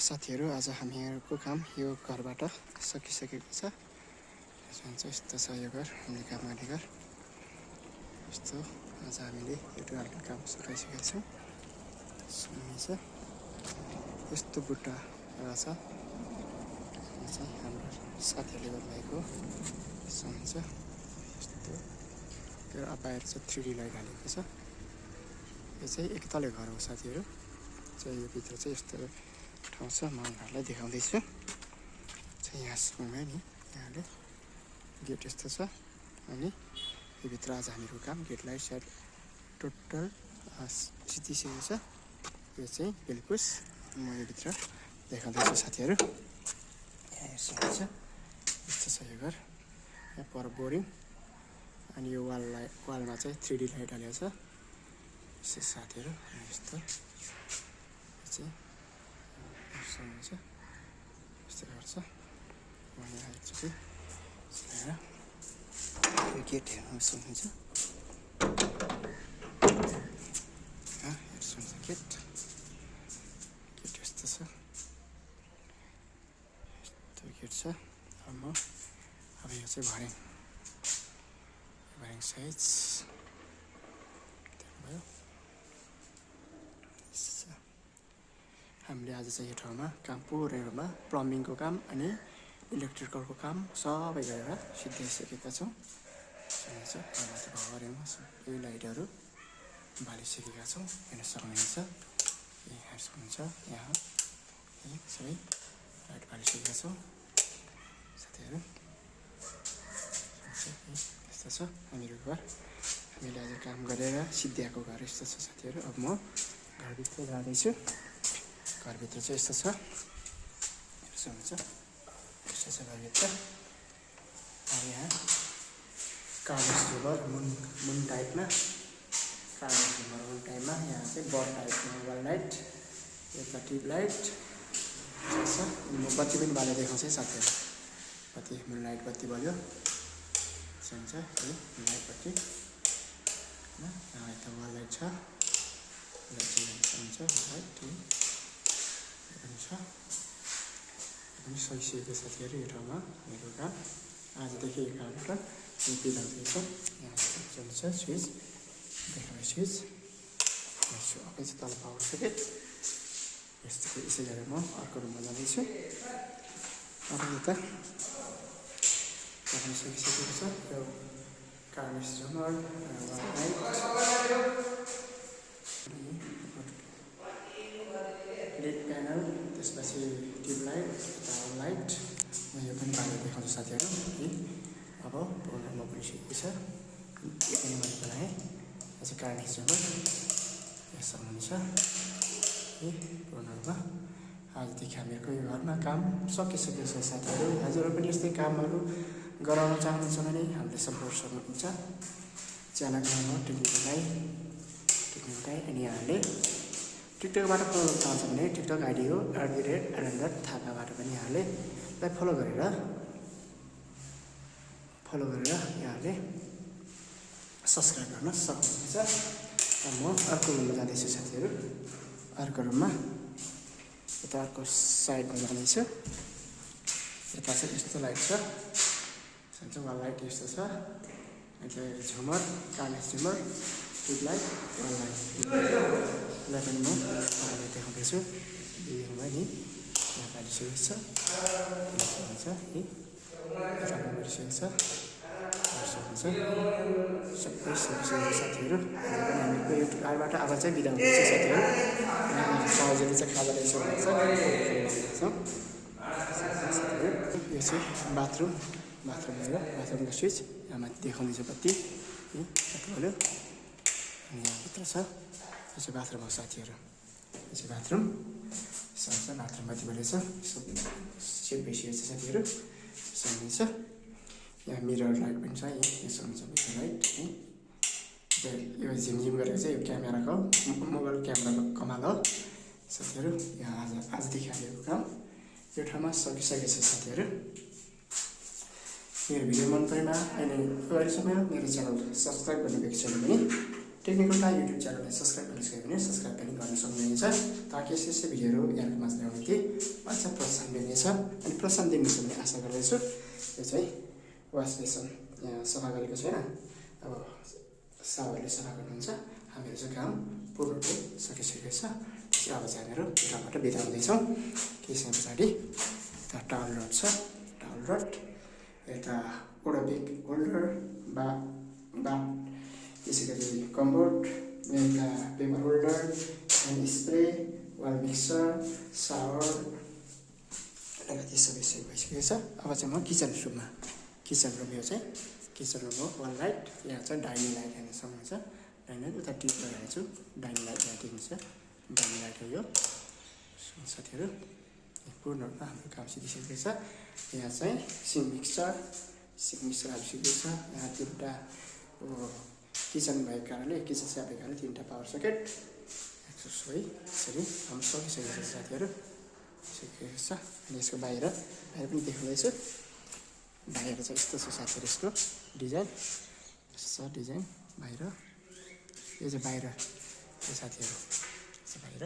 साथीहरु आज हामीहरुको काम यो घरबाट सकिसकेको छ। यस्तो छ यो घर, हामीले काम गर्ने घर। यस्तो आज हामीले यो घरको काम सकाइसकेका छौं। सुन्नुहुन्छ यस्तो बुट्टा रहेछ। यो चाहिँ हाम्रो साथीहरुले बनाएको सुन्नुहुन्छ। यस्तो यो अपाएर चाहिँ 3D लाइट हालेको छ। यो चाहिँ एक तले घर हो साथीहरु। चाहिँ यो भित्र चाहिँ यस्तो ठाउँ छ, म उनीहरुलाई देखाउँदैछु। चाहिँ यहाँसम्म नि यहाँले गेट यस्तो छ अनि यो भित्र आज हामीहरुको काम गेट लाइट साइड टोटल सिद्धिसकेको छ। यो चाहिँ बेलपुस म यो भित्र देखाउँदैछु साथीहरु। यहाँ हेर्नुहुन्छ यस्तो छ यो घर। यहाँ पर बोरिङ अनि यो वालमा चाहिँ 3D लाइट हालेको छ। यसो साथीहरु यस्तो चाहिँ सुन्नुहुन्छ यस्तो गर्छ। म यहाँ एकचोटि यो गेट हेर्नु सुन्नुहुन्छ। हेर्नुहुन्छ गेट यस्तो छ। यस्तो गेट छ। अब यो चाहिँ भर्याङ साइज भयो। हामीले आज चाहिँ यो ठाउँमा काम पुरैमा प्लम्बिङको काम अनि इलेक्ट्रिकलको काम सबै गरेर सिद्धाइसकेका छौं। सुन्नुहुन्छ यहाँ चाहिँ भर्याङमा यो लाइटहरु बालिसकेका छौं। हेर्न सक्नुहुन्छ। यहाँ सुन्नुहुन्छ यहाँ सबै लाइट बालिसकेका छौं साथीहरु। यस्तो छ हामीहरुको घर। हामीले आज काम गरेर सिद्ध्याएको घर यस्तो छ साथीहरु। अब म घरभित्र जाँदैछु। घरभित्र चाहिँ यस्तो छ। हेर्नुहुन्छ यस्तो छ घरभित्र। यहाँ कागज झुमर मुन टाइपमा कागज झुमर मुन टाइपमा यहाँ चाहिँ बल टाइपमा वाल लाइट यता ट्युब लाइट छ। म बत्ती पनि बालेर देखाउँछु है साथीहरु। बत्ती मुन लाइट बत्ती बल्यो सुन्छ है लाइट बत्ती। यहाँ यता वाल लाइट छ। हुन्छ लाइट पनि सकिसकेको साथीहरु। यो ठाउँमा मेरो काम आजदेखि यो कामबाट बिदाउँदैछ। यहाँ हुन्छ स्विच देखाउने स्विच यसो अझै तल पावर सकेट यस्तो यसै गरेर म अर्को रुममा जाँदैछु। अब यता पनि सकिसकेको छ। यो कागज झुमर लेड प्यानल त्यसपछि ट्युब लाइट लाइट म यो पनि बालेर देखाउँछु साथीहरु। अब प्रोग्राममा पनि सिकेको छ। यो पनि मैले बनाएँ। यो चाहिँ कागज झुमर यस्तो हुन्छ प्रोग्राममा। आजदेखि हामीहरुको यो घरमा काम सकिसकेको छ साथीहरु। हजुरहरु पनि यस्तै कामहरु गराउन चाहनुहुन्छ भने हामीले सम्पर्क सक्नुहुन्छ। च्यानलको नाम हो टेक्निकल गाई अनि यहाँले टिकटकबाट फलो गर्न चाहन्छ भने टिकटक आइडी हो @थापाबाट पनि यहाँले फलो गरेर यहाँले सब्स्क्राइब गर्न सक्नुहुन्छ। म अर्को रुममा जाँदैछु साथीहरु। अर्को रुममा यता अर्को साइडमा जाँदैछु। यता चाहिँ यस्तो लाइट छ सन्च वाल लाइट यस्तो छ। यता झुमर कागज झुमर ट्युब लाइट वाल लाइट यसलाई पनि म तपाईँलाई देखाउँदैछु। भिडियोमा नि यहाँ बालिसकेको छ हुन्छ है यता बालिसकेको छ सबै सकिसकेको साथीहरु। हामीको यो घरबाट अब चाहिँ बिदा हुँदैछ साथीहरु। सहजले चाहिँ खाजा ल्याइसकेको छ। यो चाहिँ बाथरुम मेरो बाथरुमको स्विच यहाँ माथि देखाउँदैछ बत्ती बोल्यो अनि यहाँ भित्र छ। यो चाहिँ बाथरुम हो साथीहरु। यो चाहिँ बाथरुम यसो बाथरुम बत्ती बलेछ। सेट भइसकेको छ साथीहरु। यसो हुन्छ यहाँ मिरर लाइट पनि छ। यसो हुन्छ मिरर लाइट है। यो झिमझिम गरेको चाहिँ यो क्यामेराको मोबाइल क्यामेराको कमाल हो साथीहरु। यहाँ आजदेखि हामीहरुको काम यो ठाउँमा सकिसकेको छ साथीहरु। मेरो भिडियो मन परेमा अनि अहिलेसम्म मेरो च्यानल सब्स्क्राइब गर्नु भएको छैन भने टेक्निकल टाइम युट्युब च्यानललाई सब्सक्राइब गर्न सके भने सब्सक्राइब पनि गर्न सक्नुहुनेछ ताकि यस्तो भिडियोहरू यहाँको माझ ल्याउने थिएँ अझ प्रोत्साहन दिनेछ अनि प्रोत्साहन दिनुहुन्छ भन्ने आशा गर्दैछु। यो चाहिँ वास बेसन यहाँ सफा गरेको छैन, अब सावरले सफा गर्नुहुन्छ। हामीहरू चाहिँ काम पूर्ण रूपले सकिसकेको छ। अब चाहिँ हामीहरू यताबाट बिदा हुँदैछौँ। केही समय पछाडि यता टावल रड छ, टावल रड यता ओडोबिक होल्डर बा त्यसै गरी कम्बोर्ड यता paper holder hand spray wall mixer shower लगायत सबै सेट भइसकेको छ। अब चाहिँ म किचन रुम यो चाहिँ किचन रुम हो। वाल लाइट यहाँ चाहिँ डाइनिङ लाइट हेर्न सक्नुहुन्छ। डाइनिङ लाइट उता टिप गरिरहेको छु, डाइनिङ लाइट यहाँ देख्नुहुन्छ। डाइनिङ लाइट हो यो साथीहरू। पूर्ण रूपमा हाम्रो काम सिकिसकेको छ। यहाँ चाहिँ सिङ मिक्सर हालिसकेको छ। यहाँ 3टा किचन भएको कारणले किचन स्याप भएको कारणले 3टा पावर सकेट है। यसरी काम सकिसकेको छ साथीहरू, सकिएको छ। अनि यसको बाहिर पनि देखाउँदैछु। बाहिर चाहिँ यस्तो छ साथीहरू, यसको डिजाइन यस्तो छ डिजाइन बाहिर। यो चाहिँ बाहिर साथीहरू, बाहिर